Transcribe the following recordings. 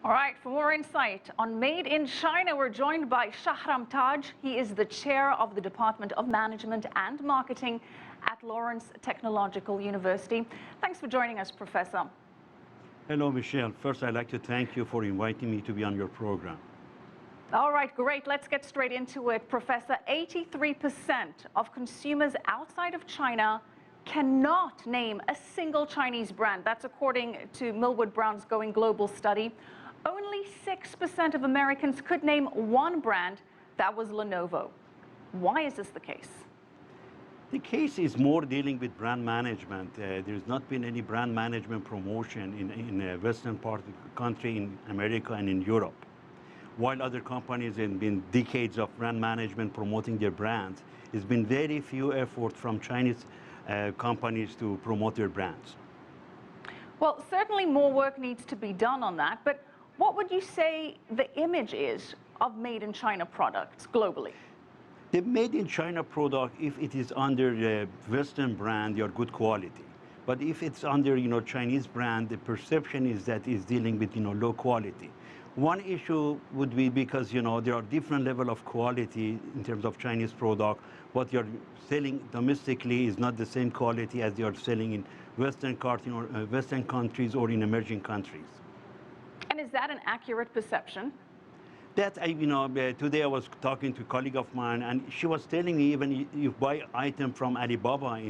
All right, for more insight on Made in China, we're joined by Shahram Taj. He is the chair of the Department of Management and Marketing at Lawrence Technological University. Thanks for joining us, Professor. Hello, Michelle. First, I'd like to thank you for inviting me to be on your program. All right, great. Let's get straight into it, Professor. 83% of consumers outside of China cannot name a single Chinese brand. That's according to Millward Brown's Going Global study. Only 6% of Americans could name one brand. That was Lenovo. Why is this the case? The case is more dealing with brand management. There's not been any brand management promotion in the western part of the country, in America and in Europe. While other companies have been decades of brand management promoting their brands, there's been very few effort from Chinese companies to promote their brands. Well, certainly more work needs to be done on that, but what would you say the image is of Made in China products globally? The Made in China product, if it is under the Western brand, they are good quality. But if it's under, Chinese brand, the perception is that it's dealing with, low quality. One issue would be because, there are different level of quality in terms of Chinese product. What you're selling domestically is not the same quality as they are selling in Western countries or in emerging countries. And is that an accurate perception? That, today I was talking to a colleague of mine, and she was telling me even you buy item from Alibaba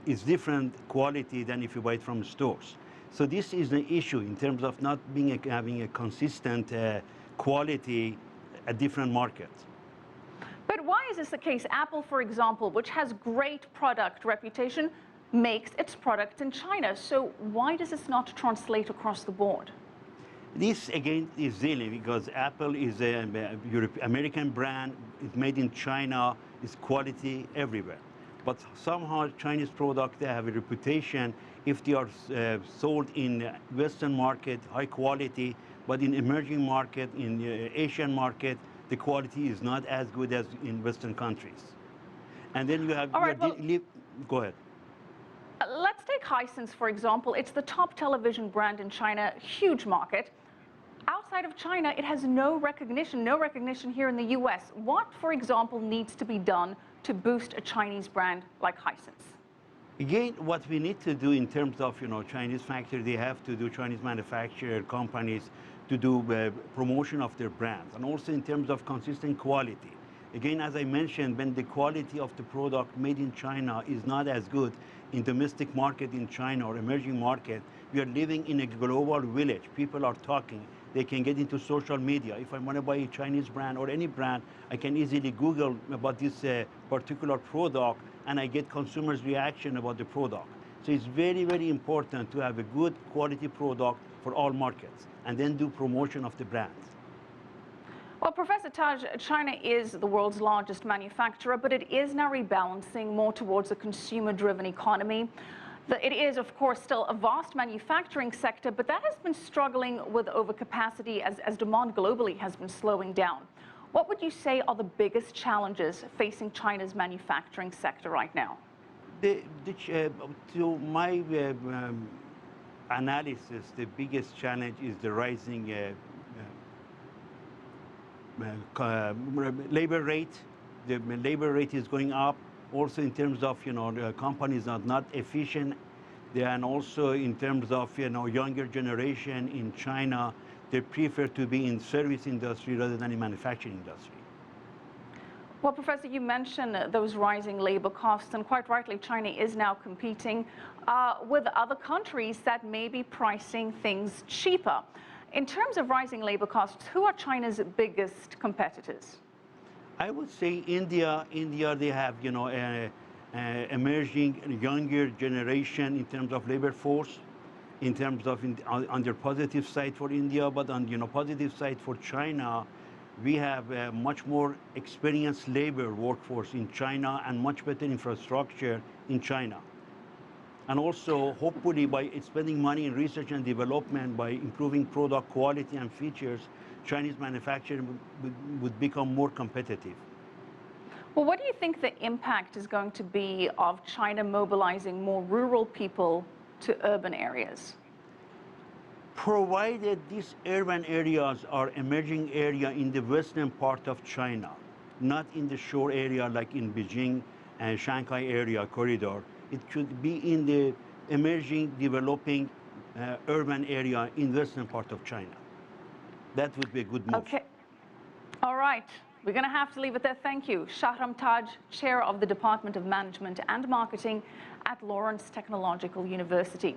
it's different quality than if you buy it from stores. So this is the issue in terms of not having a consistent quality at different markets. But why is this the case? Apple, for example, which has great product reputation, makes its products in China. So why does this not translate across the board? This, again, is dealing because Apple is an American brand, it's made in China, it's quality everywhere. But somehow Chinese products, they have a reputation if they are sold in Western market, high quality, but in emerging market, in the Asian market, the quality is not as good as in Western countries. And then you have, go ahead. Let's take Hisense, for example. It's the top television brand in China, huge market. Outside of China, it has no recognition here in the US. What, for example, needs to be done to boost a Chinese brand like Hisense? Again, what we need to do in terms of, Chinese factory, they have to do Chinese manufacturer companies to do promotion of their brands, and also in terms of consistent quality. Again, as I mentioned, when the quality of the product made in China is not as good in domestic market in China or emerging market, we are living in a global village. People are talking. They can get into social media. If I want to buy a Chinese brand or any brand, I can easily Google about this particular product, and I get consumers' reaction about the product. So it's very, very important to have a good quality product for all markets, and then do promotion of the brands. Well, Professor Taj, China is the world's largest manufacturer, but it is now rebalancing more towards a consumer-driven economy. It is, of course, still a vast manufacturing sector, but that has been struggling with overcapacity as demand globally has been slowing down. What would you say are the biggest challenges facing China's manufacturing sector right now? To my analysis, the biggest challenge is the rising labor rate. The labor rate is going up. Also in terms of, the companies are not efficient. And also in terms of, younger generation in China, they prefer to be in service industry rather than in manufacturing industry. Well, Professor, you mentioned those rising labor costs, and quite rightly, China is now competing with other countries that may be pricing things cheaper. In terms of rising labor costs, who are China's biggest competitors? I would say India. They have, emerging younger generation in terms of labor force, in terms of on the positive side for India, but on positive side for China, we have a much more experienced labor workforce in China and much better infrastructure in China. And also, hopefully, by spending money in research and development, by improving product quality and features, Chinese manufacturing would become more competitive. Well, what do you think the impact is going to be of China mobilizing more rural people to urban areas? provided these urban areas are emerging area in the western part of China, not in the shore area like in Beijing and Shanghai area corridor. It should be in the emerging, developing urban area in western part of China. That would be a good move. Okay. All right. We're going to have to leave it there. Thank you. Shahram Taj, Chair of the Department of Management and Marketing at Lawrence Technological University.